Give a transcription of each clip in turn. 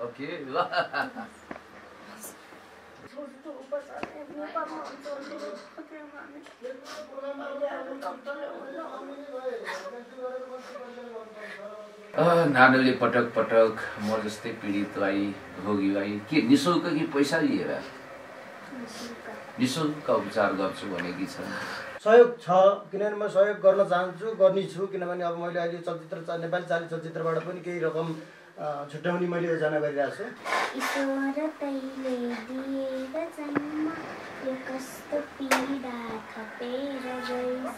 Okay ल नानीले पटक पटक म जस्तै पीडितलाई भोगीलाई के निशुल्क कि पैसा लिएर निशुल्क उपचार गर्छु भनेकी छन्। सहयोग छ किनभने म सहयोग गर्न चाहन्छु गर्नेछु किनभने अब मैले अहिले चलचित्र नेपाली चाली चलचित्रबाट पनि केही रकम छुट्याउने मैले योजना गरिरहेको छु। ईश्वर तैले दिएर जन्म यो कस्तो पीडा थपेर गइस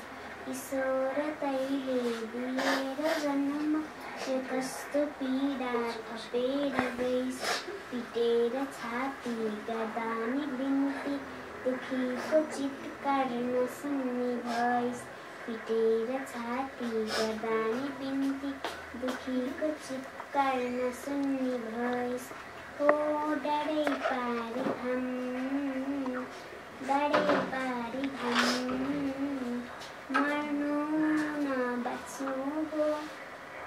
ईश्वर तैले दिएर जन्म यो कस्तो पीडा थपेर गइस पिटेर छाती गर्दा नि बिन्ती दुखीको चित्कार नसुन्ने भइस पिटेर छाती गर्दा नि बिन्ती दुखीको चित्कार नसुन्ने भइस हो डाँडै पारी घाम मर्नु न बाँच्नु हो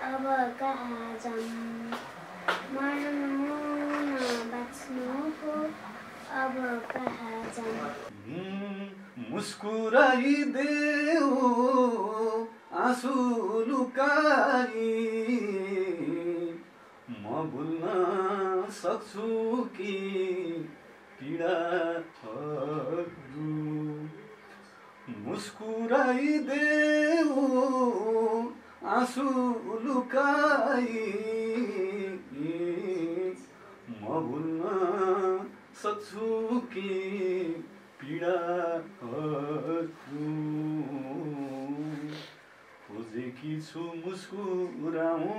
अब कहाँ जाऊँ मर्नु न बाँच्नु हो अब कहाँ जाऊँ मुस्कुराइदेऊ आँसु लुकाई म भुल्न सक्छु कि पीडाहरू मुस्कुराइदेऊ आँसु लुकाई म भुल्न सक्छु कि पीडाहरू खोजेकी छु मुस्कुराउन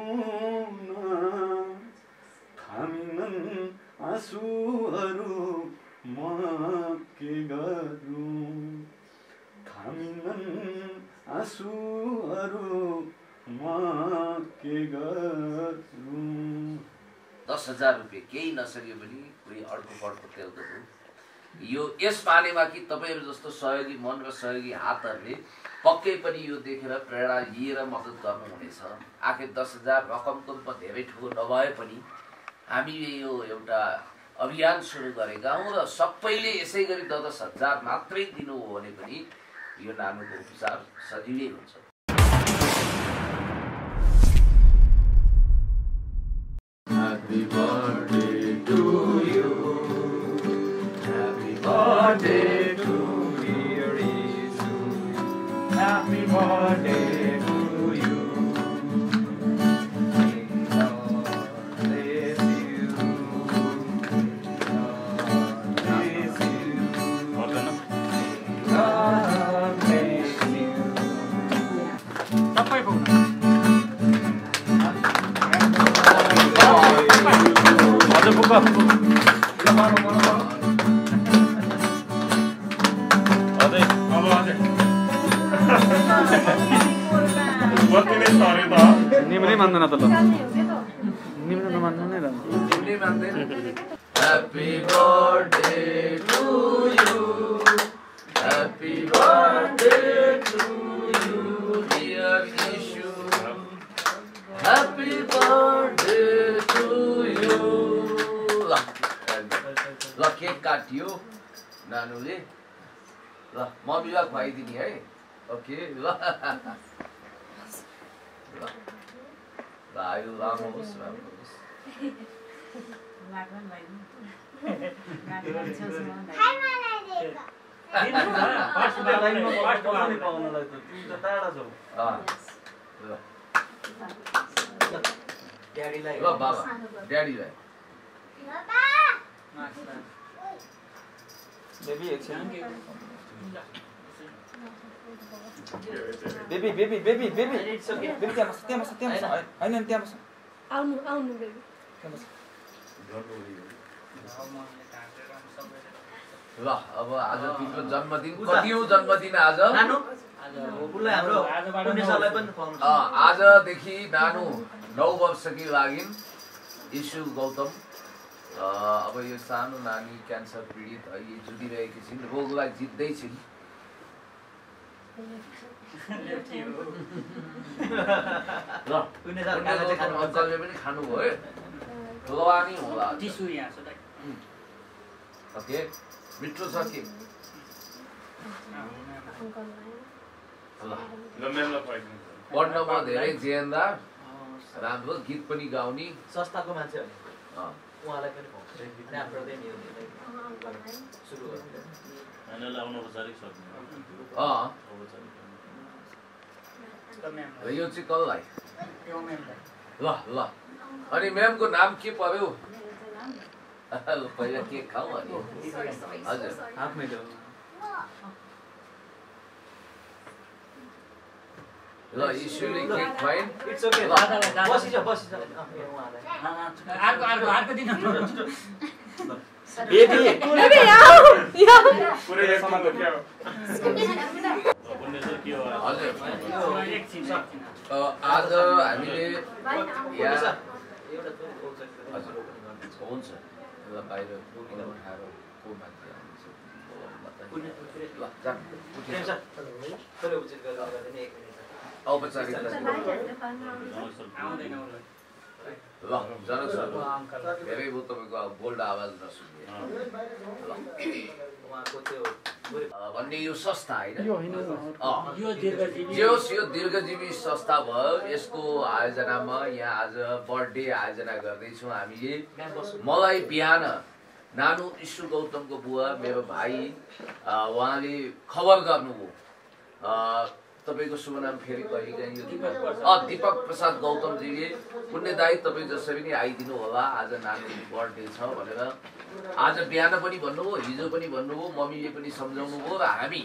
थामिनन् आँसुहरू म के गरौँ थामिनन् आँसुहरू म के गरौँ। 10,000 रुपियाँ केही नसक्यो भने कोही अर्को पढ्को तेलको यो यस पानीमा कि तपाईँहरू जस्तो सहयोगी मन र सहयोगी हातहरूले पक्कै पनि यो देखेर प्रेरणा लिएर मद्दत गर्नुहुनेछ। आखिर 10,000 रकम त धेरै ठुलो नभए पनि हामीले यो एउटा अभियान सुरु गरेका हौँ र सबैले यसै गरी 10,000 मात्रै दिनु हो भने पनि यो नानीको उपचार सजिलै हुन्छ। Happy birthday to you. Happy birthday to dear Isu. Happy birthday to you. May God bless you. Bless you. God bless you. Sampai pun. Ada buka. Ada, apa ada? Buat ini story dah. Ini mana mana nak tu? Ini mana mana ni dah? Ini mana? Happy birthday to you. Happy birthday to you, dear Ishu. Happy birthday to you. ल cake काटियो नानुले ल मम्मीलाई खुवाइदिने है। Okay ल ल आयो राम्रो होस् राम्रो होस्। ल बाबा ड्याडीलाई बेबी एकछिन baby baby baby baby baby त्यहाँ बस हैन त्यहाँ बस आउनु आउनु बेबी ल अब आज तिम्रो जन्मदिन कतिऔं जन्मदिन आज नानु हाम्रो पुण्यशालालाई पनि आजदेखि नानु 9 वर्षकी लागि इशु गौतम अब यो सानो नानी क्यान्सर पीडित अहिले जुधिरहेकी छिन् रोगलाई जित्दै छिन्। ल अङ्कलले पनि खानुभयो फुलवानी होला टिस्यु यहाँ छ दाइ ओके मिठो छ के ल पढ्नमा धेरै जेन्दार राम्रो गीत पनि गाउने संस्थाको मान्छे हो उहाँलाई पनि खुवाउँछ अनि हाम्रो चाहिँ सुरु र यो चाहिँ कसलाई ल ल अनि म्यामको नाम के पर्यो पहिला केक खाऊ अनि हजुर आफ्नै हो ल इस्युले केक खुवाइन इट्स ओके बसिज अर्को दिन बेबी हजुर आज हामीले यहाँ हजुर हुन्छ ल बाहिर उठाएर को मान्छे औपचारिकता ल जनक सर धेरै भयो तपाईँको बोल्ड आवाज नसुन्ने भन्ने यो संस्था होइन जे होस् यो दीर्घजीवी संस्था भयो यसको आयोजनामा यहाँ आज बर्थडे आयोजना गर्दैछौँ हामीले मलाई बिहान नानु ईशु गौतमको बुवा मेरो भाइ उहाँले खबर गर्नुभयो तपाईँको शुभ नाम फेरि कहिले काहीँ दीपक प्रसाद गौतमजीले पुण्य दाई तपाईँ जसरी नै आइदिनु होला आज नानीको बर्थडे छ भनेर आज बिहान पनि भन्नुभयो हिजो पनि भन्नुभयो मम्मीले पनि सम्झाउनु भयो र हामी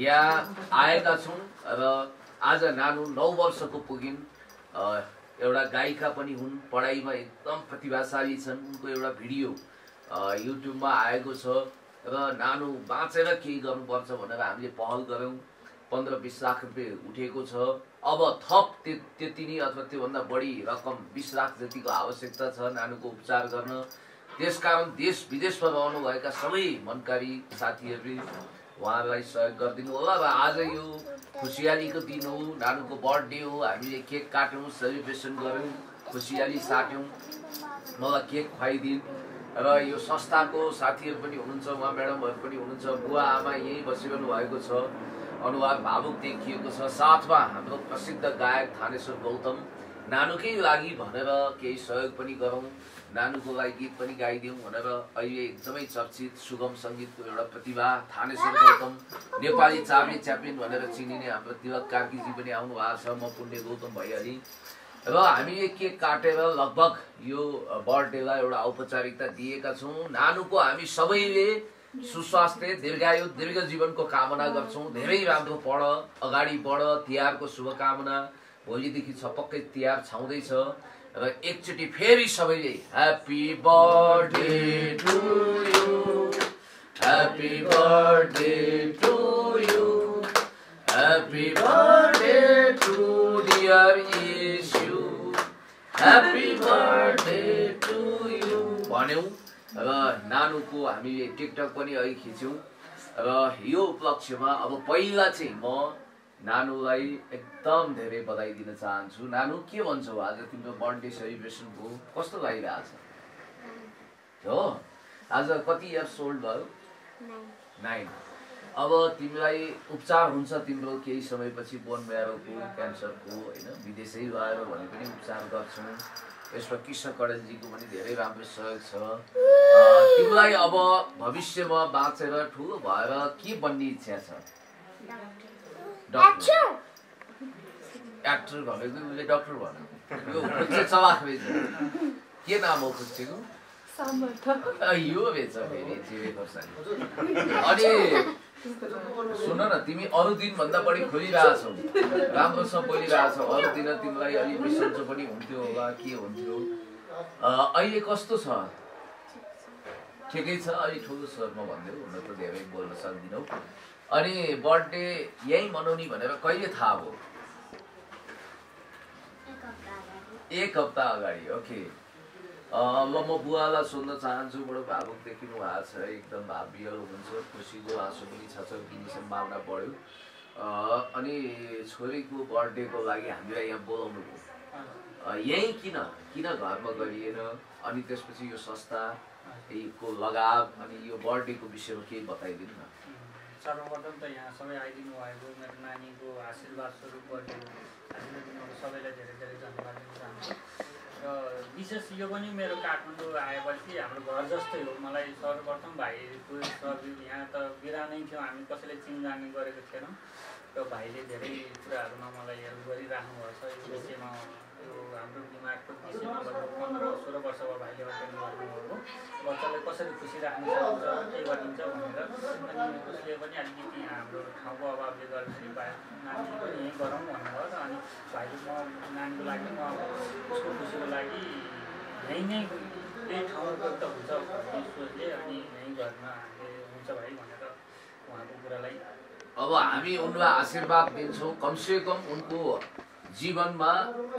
यहाँ आएका छौँ र आज नानु 9 वर्षको पुगिन् एउटा गायिका पनि हुन् पढाइमा एकदम प्रतिभाशाली छन् उनको एउटा भिडियो युट्युबमा आएको छ र नानु बाँचेर केही गर्नुपर्छ भनेर हामीले पहल गऱ्यौँ 15-20 लाख रुपियाँ उठेको छ अब थप त्यति नै अथवा त्योभन्दा बढी रकम 20 लाख जतिको आवश्यकता छ नानुको उपचार गर्न त्यसकारण देश विदेशमा रहनुभएका सबै मनकारी साथीहरूले उहाँलाई सहयोग गरिदिनु होला र आज यो खुसियालीको दिन हो नानुको बर्थडे हो हामीले केक काट्यौँ सेलिब्रेसन गऱ्यौँ खुसियाली साट्यौँ मलाई केक खुवाइदिन् र यो संस्थाको साथीहरू पनि हुनुहुन्छ उहाँ म्याडमहरू पनि हुनुहुन्छ बुवा आमा यहीँ बसिरहनु भएको छ अनुहार भावुक देखिएको छ साथमा हाम्रो प्रसिद्ध गायक थानेश्वर गौतम नानुकै लागि भनेर केही सहयोग पनि गरौँ नानुको लागि गीत पनि गाइदिउँ भनेर अहिले एकदमै चर्चित सुगम सङ्गीतको एउटा प्रतिभा थानेश्वर गौतम नेपाली चाबी च्याम्पियन भनेर चिनिने हाम्रो तिलक कार्कीजी पनि आउनु भएको छ म पुण्य गौतम भइहालेँ र हामीले केक काटेर लगभग यो बर्थडेलाई एउटा औपचारिकता दिएका छौँ नानुको हामी सबैले सुस्वास्थ्य दीर्घायु दीर्घ जीवनको कामना गर्छौँ धेरै राम्रो पढ अगाडि बढ तिहारको शुभकामना भोलिदेखि पक्कै तिहार छाउँदैछ र एकचोटि फेरि सबैले happy birthday to you happy birthday to you happy birthday to dear Ishu happy birthday to you भन्यौँ र नानुको हामीले टिकटक पनि अहिले खिच्यौँ र यो उपलक्ष्यमा अब पहिला चाहिँ म नानुलाई एकदम धेरै बधाई दिन चाहन्छु नानु के भन्छौ आज तिम्रो बर्थडे सेलिब्रेसन भयो कस्तो लागिरहेछ हो आज कति इयर्स ओल्ड भयो 9 अब तिमीलाई उपचार हुन्छ तिम्रो केही समयपछि बोन म्यारोको क्यान्सरको होइन विदेशै गएर भने पनि उपचार गर्छौँ यसमा कृष्ण कडेलजीको पनि धेरै राम्रो सहयोग छ तिमीलाई अब भविष्यमा बाँचेर ठुलो भएर के बन्ने इच्छा छ एक्टर भनेको उसले डक्टर भनेको यो चलाक रहेछ के नाम हो खुच्चेको यो रहेछ फेरि चिरे खोर्सानी अनि सुन न तिमी अरू दिन भन्दा बढी खोलिरहेछौ राम्रोसँग बोलिरहेछौ अरू दिन तिमीलाई अलि बिसन्चो पनि हुन्थ्यो होला के हुन्थ्यो अहिले कस्तो छ ठिकै छ अलि ठुलो स्वरमा भन्दै हुन त धेरै बोल्न सक्दिनौ अनि बर्थडे यही मनाउने भनेर कहिले थाहा भयो एक हप्ता अगाडि ओके ल म बुवालाई सोध्न चाहन्छु बडो भावुक देखिनु भएको छ एकदम भावियल हुनुहुन्छ खुसीको आँसु पनि छचल्किने सम्भावना बढ्यो अनि छोरीको बर्थडेको लागि हामीलाई यहाँ बोलाउनु भयो यही किन घरमा गरिएन अनि त्यसपछि यो संस्थाको लगाव अनि यो बर्थडेको विषयमा केही बताइदिनु न। सर्वप्रथम त यहाँ सबै आइदिनु भएको मेरो नानीको आशीर्वाद स्वरूप बर्थडे आइदिनु सबैलाई धेरै धेरै धन्यवाद दिन चाहन्छु। र विशेष यो पनि मेरो काठमाडौँ आएपछि हाम्रो घर जस्तै हो। मलाई सर्वप्रथम भाइको सहयोग यहाँ त बिरानै थियो, हामी कसैले चिनजानी गरेको थिएनौँ र भाइले धेरै कुराहरूमा मलाई हेल्प गरिराख्नु भएको छ। यो विषयमा यो हाम्रो बिमारको विषयमा लगभग 15-16 वर्ष भयो भाइले अध्ययन गर्नुभएको। बच्चालाई कसरी खुसी राख्न सकिन्छ के गरिन्छ भनेर अनि उसले पनि अलिकति हाम्रो ठाउँको अभावले गर्दाखेरि नानी पनि यहीँ गरौँ भन्नुभयो र अनि भाइले म नानीको लागि म उसको खुसीको लागि यहीँ नै यही ठाउँको त हुन्छ भन्ने सोचले अनि यहीँ गर्न हामीले हुन्छ भाइ भनेर उहाँको कुरालाई अब हामी उनलाई आशीर्वाद दिन्छौँ। कमसेकम उनको जीवनमा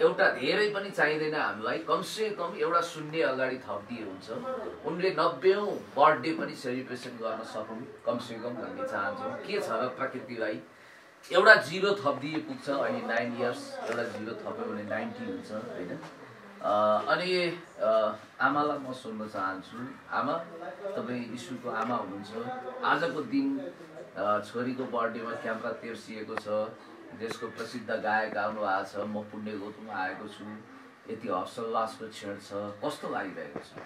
एउटा धेरै पनि चाहिँदैन हामीलाई, कमसेकम एउटा शून्य अगाडि थपिदिए हुन्छ। उनले 90औं बर्थडे पनि सेलिब्रेसन गर्न सकुन् कमसेकम भन्ने चाहन्छौँ। के छ र प्रकृतिलाई एउटा 0 थपिदिए पुग्छ। अहिले 9 इयर्स, एउटा 0 थप्यो भने 90 हुन्छ होइन। अनि आमालाई म सोध्न चाहन्छु, आमा तपाईँ ईश्वरको आमा हुनुहुन्छ। आजको दिन छोरीको बर्थडेमा क्यामेरा तेर्सिएको छ, देशको प्रसिद्ध गायक आउनु भएको छ, म पुण्य गौतम आएको छु, यति हर्षोल्लासको क्षण छ, कस्तो लागिरहेको छ?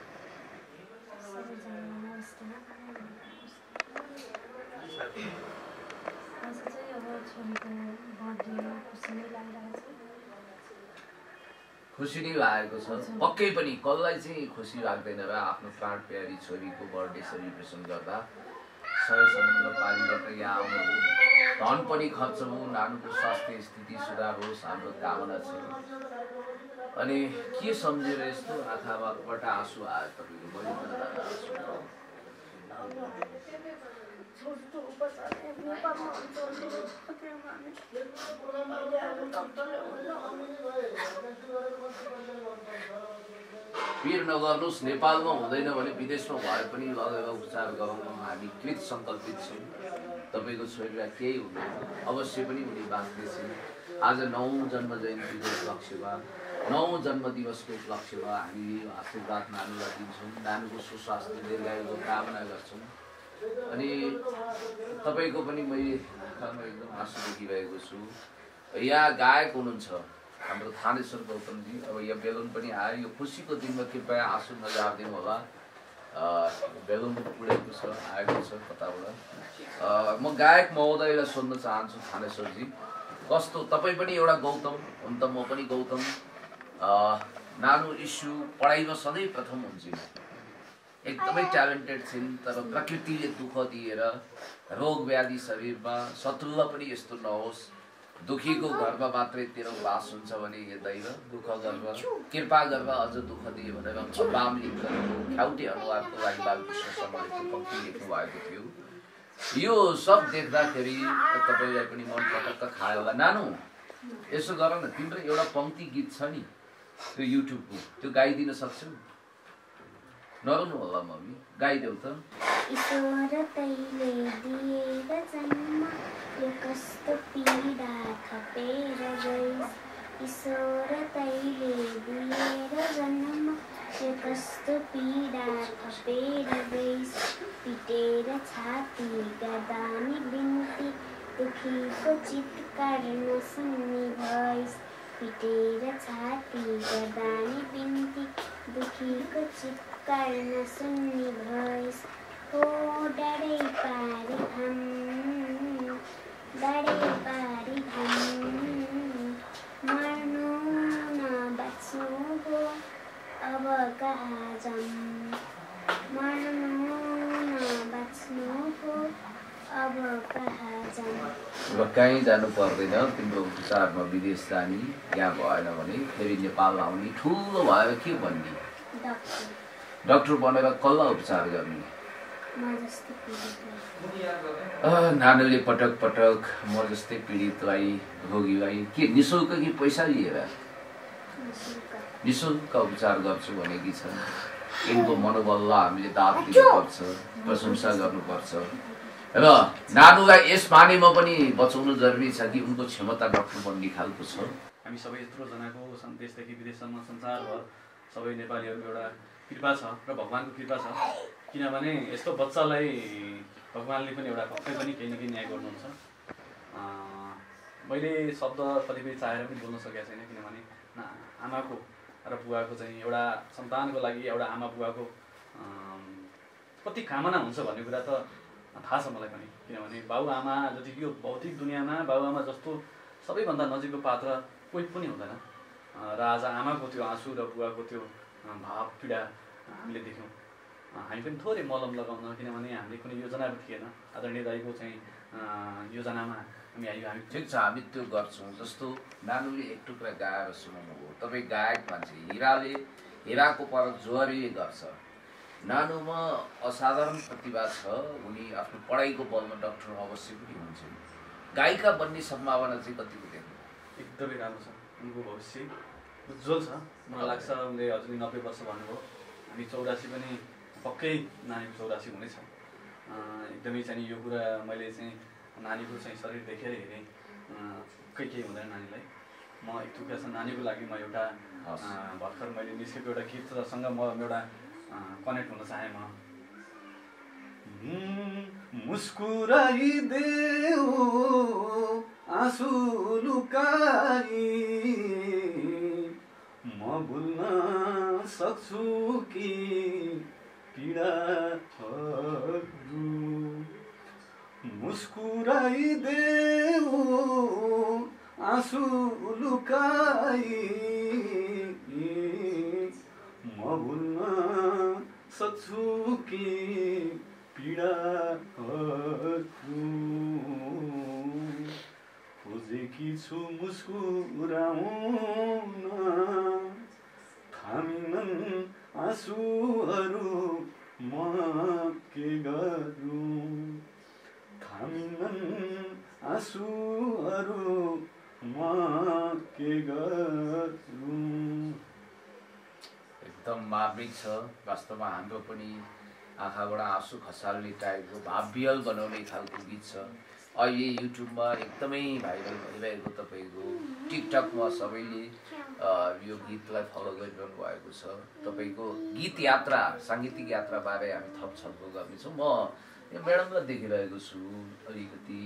खुसी नै लागेको छ। पक्कै पनि कसलाई चाहिँ खुसी लाग्दैन र आफ्नो प्राण प्यारी छोरीको बर्थडे सेलिब्रेसन गर्दा 100 समुद्र पारीबाट यहाँ आउनुभयो, धन पनि खर्च हो, नानीको स्वास्थ्य स्थिति सुधार होस् हाम्रो कामना छ। अनि के सम्झेर यस्तो आँखाबाट आँसु आयो तपाईँको? बढी पिर नगर्नुहोस्, नेपालमा हुँदैन भने विदेशमा भए पनि लगेर उपचार गराउन हामी कृत सङ्कल्पित छौँ। तपाईँको छोरीलाई केही हुँदैन, अवश्य पनि उनी बाँच्नेछन्। आज 9औं जन्म जयन्तीको उपलक्ष्यमा 9औं जन्मदिवसको उपलक्ष्यमा हामी आशीर्वाद नानीलाई दिन्छौँ। नानीको सुस्वास्थ्य दीर्घायुको कामना गर्छौँ। अनि तपाईँको पनि मैले आँखामा एकदम आँसु देखिरहेको छु। यहाँ गायक हुनुहुन्छ हाम्रो थानेश्वर गौतमजी। अब यहाँ बेलुन पनि आयो, यो खुसीको दिनमा कृपया आँसु नजारिदिनु होला। बेलुन उडेको छ, आएको छ कताबाट। म गायक महोदयलाई सोध्न चाहन्छु थानेश्वरजी, कस्तो तपाईँ पनि एउटा गौतम हुन् त, म पनि गौतम। नानु इस्यु पढाइमा सधैँ प्रथम हुन्छन्, एकदमै ट्यालेन्टेड छिन्, तर प्रकृतिले दुःख दिएर रोग व्याधि शरीरमा शत्रुलाई पनि यस्तो नहोस्, दुखीको घरमा मात्रै तेरो बास हुन्छ भने हे दैव दुःख गरेर कृपा गरेर अझ दुःख दिए भनेर बाम लिङ्कको ख्याउटे अनुहारको लागि बालकृष्ण शर्माले पङ्क्ति लेख्नु भएको थियो। यो सब देख्दाखेरि तपाईँलाई पनि मन पटक्क खायो होला। नानु यसो गर न, तिम्रो एउटा पङ्क्ति गीत छ नि त्यो युट्युबको, त्यो गाइदिन सक्छौ? नरुनु होला मम्मी, गाइदेऊ त। ईश्वर तैले दिएर जन्म यो कस्तो पीडा थपेर गइस्। ईश्वर तैले दिएर जन्म यो कस्तो पीडा थपेर गइस्। पिटेर छाती गर्दा नि बिन्ती दुखीको चित्कार नसुन्ने भइस्। पिटेर छाती गर्दा नि बिन्ती दुखीको चित्कार नसुन्ने भइस्। हो डरै पारी घम मर्नु न बाँच्नु हो अब कहाँ जाऊँ। मर्नु न बाँच्नु हो अब कहाँ जाऊँ। अब कहीँ जानु पर्दैन, तिम्रो उपचारमा विदेश जाने, यहाँ भएन भने फेरि नेपाल आउने, ठुलो भएर के भन्ने? डाक्टर बनेर कसलाई उपचार गर्ने? नानीले पटक पटक म जस्तै पीडितलाई रोगीलाई के निःशुल्क कि पैसा लिएर निःशुल्क उपचार गर्छु भनेकी छन्। यिनको मनोबललाई हामीले दाद दिनुपर्छ, प्रशंसा गर्नुपर्छ र नानुलाई यस पानीमा पनि बचाउनु जरुरी छ कि उनको क्षमता डाक्टर बन्ने खालको छ। हामी सबै यत्रोजनाको देशदेखि विदेशसम्म संसारभर सबै नेपालीहरूको एउटा कृपा छ र भगवानको कृपा छ, किनभने यस्तो बच्चालाई भगवानले पनि एउटा पक्कै पनि केही न केही न्याय गर्नुहुन्छ। मैले शब्द कतिपय चाहेर पनि बोल्न सकेको छैन, किनभने आमाको र बुवाको चाहिँ एउटा सन्तानको लागि एउटा आमा बुवाको कति कामना हुन्छ भन्ने कुरा त थाहा छ मलाई पनि, किनभने बाबुआमा जति यो भौतिक दुनियाँमा बाबुआमा जस्तो सबैभन्दा नजिकको पात्र कोही पनि हुँदैन। र आज आमाको त्यो आँसु र बुवाको त्यो भाव पीडा हामीले देख्यौँ। हामी पनि थोरै मलम लगाउन, किनभने हामीले कुनै योजना थिएन, आदरणीय दाइको चाहिँ योजनामा हामी आयो। हामी ठिक छ, हामी त्यो गर्छौँ। जस्तो नानुले एक टुक्रा गाएर सुनाउनु हो, तपाईँ गायक मान्छे, हिराको परख जोहरीले गर्छ। नानुमा असाधारण प्रतिभा छ, उनी आफ्नो पढाइको बलमा डक्टर अवश्य पनि हुन्छन्। गायिका बन्ने सम्भावना चाहिँ कतिको देख्नु? एकदमै राम्रो छ, उनको भविष्य उज्जवल छ। मलाई लाग्छ उनले अझै 90 वर्ष भन्नुभयो, हामी 84 पनि पक्कै नानीको 84 हुनेछ। एकदमै चाहिँ यो कुरा मैले चाहिँ नानीको चाहिँ शरीर देखेर हेरेँ, केही हुँदैन नानीलाई। म एक टुक्रा छ नानीको लागि म एउटा भर्खर मैले निस्केको एउटा गीतसँग म एउटा कनेक्ट हुन चाहे। म मुस्कुराइदेऊ आँसु लुकाई, म भुल्न सक्छु कि पीडाहरू। मुस्कुराइदेऊ आँसु लुकाई, म भुल्न सक्छु कि पीडाहरू। खोजेकी छु मुस्कुराउन, थामिनन् आँसुहरू, म के गरौँ? थामिनन् आँसुहरू, म के गरौँ? एकदम मार्मिक छ। वास्तवमा हाम्रो पनि आँखाबाट आँसु खसाल्ने टाइपको भावविहल बनाउने खालको गीत छ। अहिले युट्युबमा एकदमै भाइरल भइरहेको तपाईँको टिकटकमा सबैले यो गीतलाई फलो गरिरहनु भएको छ। तपाईँको गीत यात्रा, साङ्गीतिक यात्राबारे हामी थप छलफल गर्नेछौँ। म यो म्याडमलाई देखिरहेको छु, अलिकति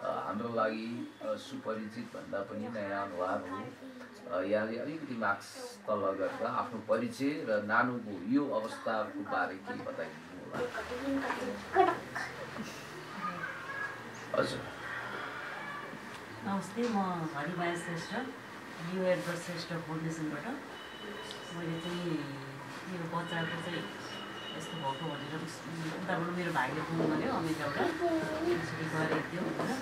हाम्रो लागि सुपरिचित भन्दा पनि नयाँ अनुहार हो। यहाँले अलिकति मार्क्स तल गरेर आफ्नो परिचय र नानुको यो अवस्थाको बारे के बताइदिनु होला? हजुर नमस्ते, म हरिमाया श्रेष्ठ, न्यू एडवर्ड श्रेष्ठ फाउन्डेसनबाट। मैले चाहिँ मेरो बच्चाको चाहिँ यस्तो भएको भनेर उताबाट मेरो भाइले फोन गर्यो अमेरिकाबाट, यसरी गरेको थियो भनेर।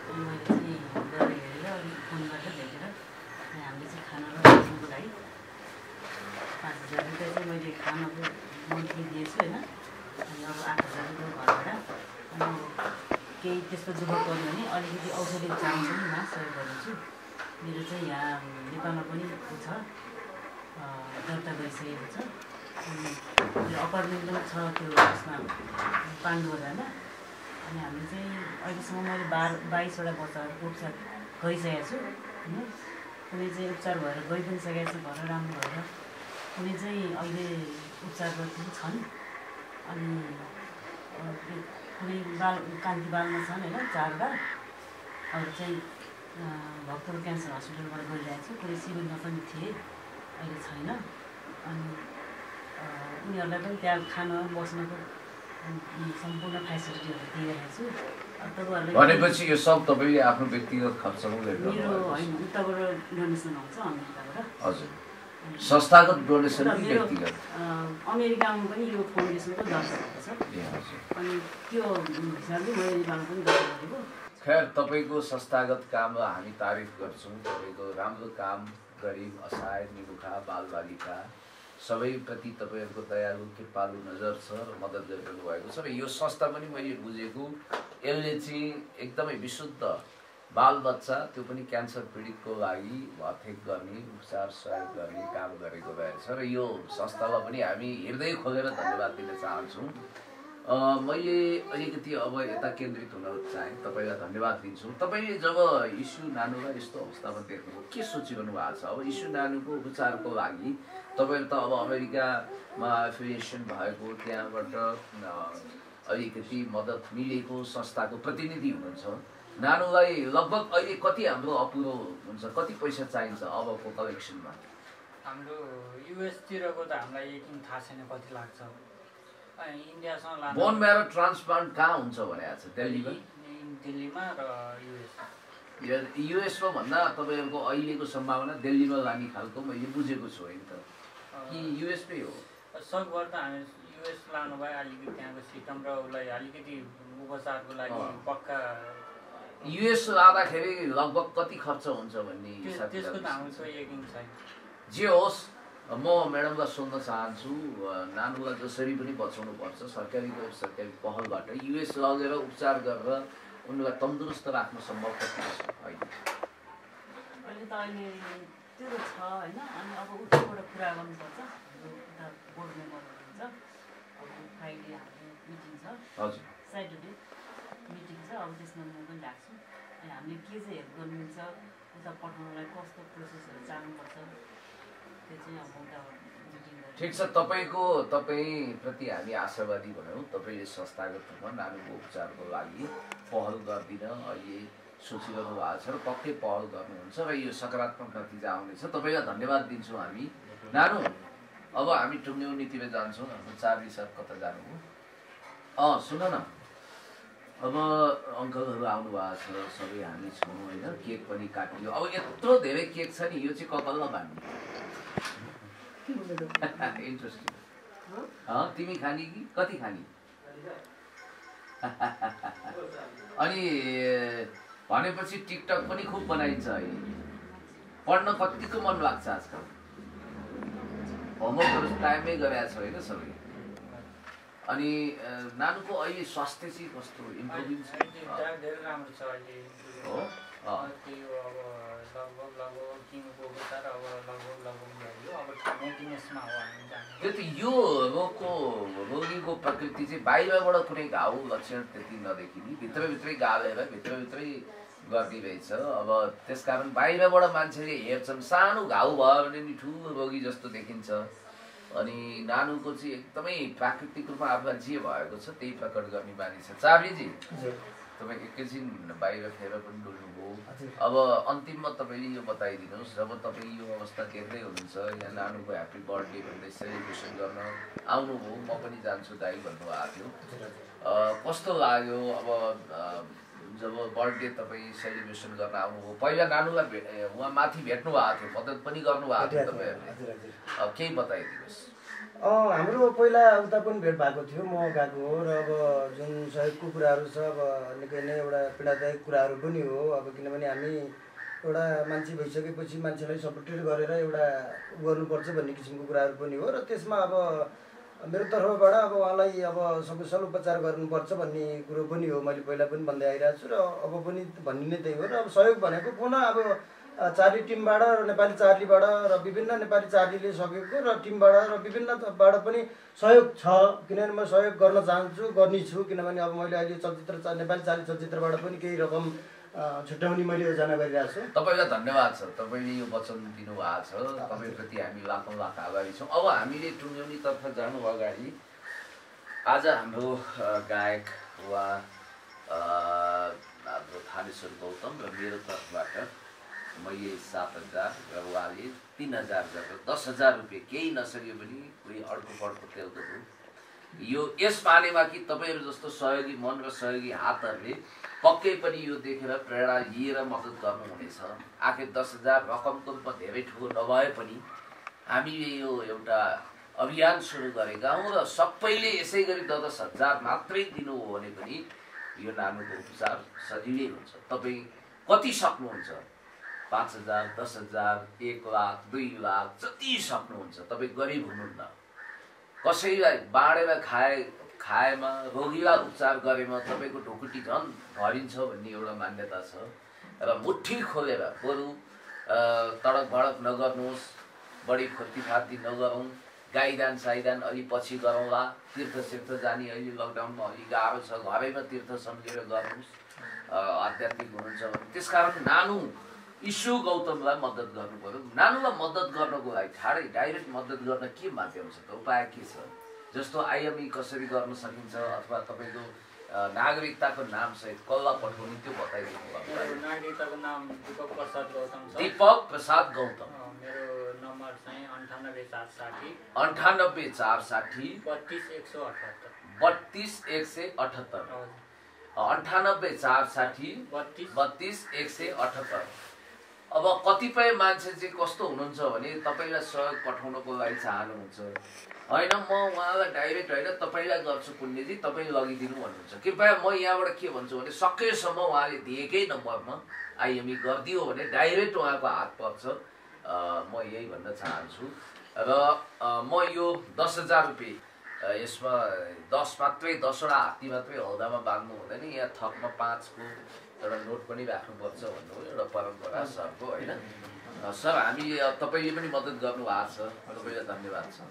अनि मैले चाहिँ गएर हेरेर अलिक फोन गरेर भेटेर हामीले चाहिँ खाना र बस्नुको लागि 5,000 रुपियाँ चाहिँ मैले खानाको मन्थली दिएछु होइन। अनि अब 8,000 रुपियाँ घरबाट। अनि केही त्यस्तो दुःख पऱ्यो भने अलिकति औषधि उपचारमा पनि म सहयोग गर्छु। मेरो चाहिँ यहाँ नेपालमा पनि छ, दर्ता गरिसकेको छ। अनि मेरो अपार्टमेन्ट पनि छ त्यो उसमा पाण्डुबजारमा। अनि हामीले चाहिँ अहिलेसम्म मैले 22वटा बच्चाहरूको उपचार गरिसकेको छु होइन। कुनै चाहिँ उपचार भएर गइ पनि सकेको छु घर राम्रो भएर, कुनै चाहिँ अहिले उपचारपछि छन्। अनि कुनै कान्ति बालमा छन् होइन 4वटा, अरू चाहिँ भक्तपुर क्यान्सर हस्पिटलबाट गरिरहेको छु। कुनै सिभिलमा पनि थिए, अहिले छैन। अनि उनीहरूलाई पनि त्यहाँ खान बस्नको सम्पूर्ण फेसिलिटीहरू दिइरहेको छु। भनेपछि यो सब तपाईँले आफ्नो व्यक्तिगत खर्चमा गरिरहनु? मेरो होइन, उताबाट डोनेसन आउँछ अमेरिकाबाट। हजुर, संस्थागत डोनेसन कि व्यक्तिगत? अमेरिकामा पनि यो फाउन्डेसनको दर्ता छ। अनि त्यो हिसाबले मैले नेपालमा पनि दर्ता गरेको। खैर, तपाईँको संस्थागत कामलाई हामी तारिफ गर्छौँ। तपाईँको राम्रो काम, गरिब असहाय निमुखा बालबालिका सबैप्रति तपाईँहरूको दयालु कृपालु नजर छ र मद्दत गरिरहनु भएको छ। र यो संस्था पनि मैले बुझेको यसले चाहिँ एकदमै विशुद्ध बालबच्चा, त्यो पनि क्यान्सर पीडितको लागि भरथेक गर्ने, उपचार सहयोग गर्ने काम गरेको रहेछ। र यो संस्थालाई पनि हामी हृदय खोलेर धन्यवाद दिन चाहन्छौँ। मैले अलिकति अब यता केन्द्रित हुन चाहेँ। तपाईँलाई धन्यवाद दिन्छु। तपाईँले जब यीशु नानुलाई यस्तो अवस्थामा देख्नुभयो के सोचिरहनु भएको छ? अब यीशु नानुको उपचारको लागि तपाईँले त अब अमेरिकामा एफिलिएसन भएको त्यहाँबाट अलिकति मद्दत मिलेको संस्थाको प्रतिनिधि हुनुहुन्छ। नानुलाई लगभग अहिले कति हाम्रो अपुरो हुन्छ, कति पैसा चाहिन्छ अबको कलेक्सनमा? हाम्रो युएसतिरको त हामीलाई यकिन थाहा छैन कति लाग्छ। इन्डियासँग लानु बोन मेरो ट्रान्सप्लान्ट कहाँ हुन्छ भनेको छ? दिल्लीमा र युएसमा भन्दा तपाईँहरूको अहिलेको सम्भावना दिल्लीमा लाने खालको मैले बुझेको छु होइन त, कि युएसमै हो? सकभर त हामी युएस लानु भए अलिकति त्यहाँको सिस्टम र उसलाई अलिकति उपचारको लागि पक्का युएस लाँदाखेरि लगभग कति खर्च हुन्छ भन्ने त्यसको त हाम्रो यकिन छैन। जे होस्, म म्याडमलाई सोध्न चाहन्छु, नानुलाई जसरी पनि बचाउनु पर्छ सरकारी र सरकारी पहलबाट युएस लगेर उपचार गरेर उनलाई तन्दुरुस्त राख्न सम्भव कति छ अहिले? अहिले त अहिले त्यो त छ होइन। अनि अब उताबाट कुरा गर्नुपर्छ। हाम्रो उता बोर्ड मेम्बरहरू हुन्छ, अब फ्राइडे हाम्रो मिटिङ छ, हजुर स्याटरडे मिटिङ छ। अब त्यसमा म पनि राख्छु। अनि हामीले के चाहिँ हेल्प गर्नुहुन्छ, उता पठाउनलाई कस्तो प्रोसेसहरू जानुपर्छ, त्यो चाहिँ अब उताबाट मिटिङ गर्छ। ठिक छ। तपाईँप्रति हामी आशावादी भनौँ। तपाईँले संस्थागत रूपमा नानुको उपचारको लागि पहल गरिदिन अहिले सोचिरहनु भएको छ र पक्कै पहल गर्नुहुन्छ र यो सकारात्मक नतिजा आउनेछ। तपाईँलाई धन्यवाद दिन्छौँ हामी। नानु, अब हामी टुङ्ग्यौँ नीतिमा जान्छौँ। हाम्रो चार्ली सर कता जानुभयो? सुन न, अब अङ्कलहरू आउनु भएको छ, सबै हामी छौँ होइन। केक पनि काटियो। अब यत्रो धेरै केक छ नि, यो चाहिँ कपालमा बाँध्ने। इन्ट्रेस्टिङ। तिमी खाने कि कति खाने? अनि भनेपछि टिकटक पनि खुब बनाइन्छ अहिले। पढ्न कतिको मन लाग्छ आजकल? होमवर्कहरू टाइममै गरेका छ होइन सबै? अनि नानुको अहिले स्वास्थ्य चाहिँ कस्तो इम्प्रुभिङ छ? धेरै राम्रो छ अहिले। हो त्यो अब लगभग किमोको उपचार अब लगभग भयो। अब मेन्टेनेन्समा हो हामी जाने। त्यो त यो रोगीको प्रकृति चाहिँ बाहिरबाट कुनै घाउ लक्षण त्यति नदेखिने, भित्रभित्रै गालेर भित्रभित्रै गर्ने रहेछ। अब त्यसकारण बाहिरबाट मान्छेले हेर्छन्, सानो घाउ भयो भने नि ठुलो रोगी जस्तो देखिन्छ। अनि नानुको चाहिँ एकदमै प्राकृतिक रूपमा आफूलाई जे भएको छ त्यही प्रकट गर्ने बानी छ। चार्लीजी, तपाईँ एकैछिन बाहिर फेर पनि डुल्नुभयो। अब अन्तिममा तपाईँले यो बताइदिनुहोस्, जब तपाईँ यो अवस्था देख्दै हुनुहुन्छ, यहाँ नानुको ह्याप्पी बर्थडे भन्दै सेलिब्रेसन गर्न आउनुभयो, म पनि जान्छु दाइ भन्नुभएको थियो, कस्तो लाग्यो? अब जब बर्थडे तपाईँ सेलिब्रेसन गर्न आउनुभयो, पहिला नानुलाई उहाँ माथि भेट्नु भएको थियो, मद्दत पनि गर्नुभएको थियो तपाईँहरूले, केही बताइदिनुहोस्। हाम्रो पहिला उता पनि भेट भएको थियो, म गएको हो। र अब जुन सहयोगको कुराहरू छ, अब निकै नै एउटा पीडादायक कुराहरू पनि हो। अब किनभने हामी एउटा मान्छे भइसकेपछि मान्छेलाई सपोर्टेड गरेर एउटा गर्नुपर्छ भन्ने किसिमको कुराहरू पनि हो। र त्यसमा अब मेरो तर्फबाट अब उहाँलाई अब सकुशल उपचार गर्नुपर्छ भन्ने कुरो पनि हो। मैले पहिला पनि भन्दै आइरहेको छु र अब पनि भन्ने नै त्यही हो। र अब सहयोग भनेको पुनः अब चार्ली टिमबाट र नेपाली चार्लीबाट र विभिन्न नेपाली चार्लीले सकेको र टिमबाट र विभिन्नबाट पनि सहयोग छ। किनभने म सहयोग गर्न चाहन्छु, गर्नेछु। किनभने अब मैले अहिले नेपाली चार्ली चलचित्रबाट पनि केही रकम छुट्याउने मैले योजना गरिरहेको छु। तपाईँलाई धन्यवाद छ, तपाईँले यो वचन दिनुभएको छ। तपाईँप्रति हामी लाखौँ लाख आभारी छौँ। अब हामीले टुङ्ग्यौनीतर्फ जानु अगाडि आज हाम्रो गायक वा हाम्रो थानेश्वर गौतम र मेरो तर्फबाट मैले 7,000 र उहाँले 3,000 गरेर 10,000 रुपियाँ, केही नसक्यो भने कोही अर्को तेलको हो यो यस पानीमा कि तपाईँहरू जस्तो सहयोगी मन र सहयोगी हातहरूले पक्कै पनि यो देखेर प्रेरणा लिएर मद्दत गर्नुहुनेछ। आखिर 10,000 रकमको रूपमा धेरै ठुलो नभए पनि हामीले यो एउटा अभियान सुरु गरेका हौँ र सबैले यसै गरी 10,000 मात्रै दिनु हो भने पनि यो नानुको उपचार सजिलै हुन्छ। तपाईँ कति सक्नुहुन्छ? 5,000, 10,000, 1 लाख, 2 लाख, जति सक्नुहुन्छ। तपाईँ गरिब हुनुहुन्न, कसैलाई बाँडेर खाएमा रोगीलाई उपचार गरेमा तपाईँको ढुकुटी झन् भरिन्छ भन्ने एउटा मान्यता छ। र मुट्ठी खोलेर बरु तडक भडक नगर्नुहोस्, बढी खोर्तीफार्ती नगरौँ, गाईदान साईदान अलि पछि गरौँला, तीर्थसिर्थ जाने अहिले लकडाउनमा अलि गाह्रो छ, घरैमा तीर्थ सम्झेर गर्नुहोस् आध्यात्मिक हुनुहुन्छ भने। त्यसकारण नानु इस्यु गौतमलाई मद्दत गर्नु पर्यो। नानुलाई मद्दत गर्नको लागि ठाडै डाइरेक्ट मद्दत गर्न के माध्यम छ त, उपाय के छ? जस्तो आइएमई कसरी गर्न सकिन्छ अथवा तपाईँको नागरिकताको नाम सहित कसलाई पठाउने त्यो बताइदिनु होला। नागरिकताको नाम दीपक प्रसाद गौतम छ। दीपक प्रसाद गौतम। मेरो नम्बर चाहिँ 98460 98460 32178 32178 98460 32178। अब कतिपय मान्छे चाहिँ कस्तो हुनुहुन्छ भने तपाईँलाई सहयोग पठाउनको लागि चाहनुहुन्छ, होइन म उहाँलाई डाइरेक्ट होइन तपाईँलाई गर्छु पुण्यजी, तपाईँ लगिदिनु भन्नुहुन्छ। कृपया म यहाँबाट के भन्छु भने सकेसम्म उहाँले दिएकै नम्बरमा आइएमई गरिदियो भने डाइरेक्ट उहाँको हात पर्छ। म यही भन्न चाहन्छु। र म यो 10,000 रुपियाँ यसमा 10 मात्रै 10वटा हात्ती मात्रै हौदामा बाँध्नु हुँदैन, यहाँ थपमा 5को एउटा नोट पनि राख्नुपर्छ भन्नु हो, एउटा परम्परा सरको, होइन सर? हामी तपाईँले पनि मद्दत गर्नुभएको छ, तपाईँलाई धन्यवाद छ।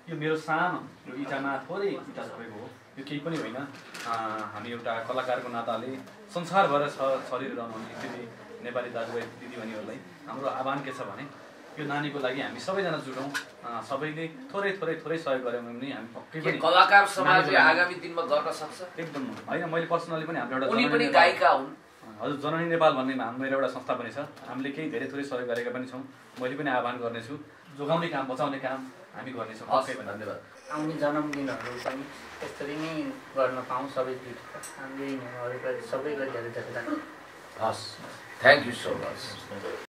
यो मेरो सानो यो इँटामा थोरै इँटा तपाईँको हो, यो केही पनि होइन। हामी एउटा कलाकारको नाताले संसारभर छरिरहनुहुने फेरि नेपाली दाजुभाइ दिदीबहिनीहरूलाई हाम्रो आह्वान के छ भने यो नानीको लागि हामी सबैजना जुटौँ, सबैले थोरै थोरै थोरै सहयोग गऱ्यौँ भने हामी पक्कै पनि कलाकार समाजले आगामी दिनमा गर्न सक्छ। एकदम होइन, मैले पर्सनली पनि हाम्रो उनी पनि एउटा गायिका हुन्। हजुर, जननी नेपाल भन्ने हाम्रो एउटा संस्था पनि छ, हामीले केही धेरै थोरै सहयोग गरेका पनि छौँ। मैले पनि आह्वान गर्नेछु, जोगाउने काम बचाउने काम हामी गर्नेछौँ। पक्कै पनि धन्यवाद। आउने जन्मदिनहरू पनि त्यसरी नै गर्न पाऊँ सबै हामीले सबैको धेरै धेरै धन्यवाद। हस्, थ्याङ्क यू सो मच।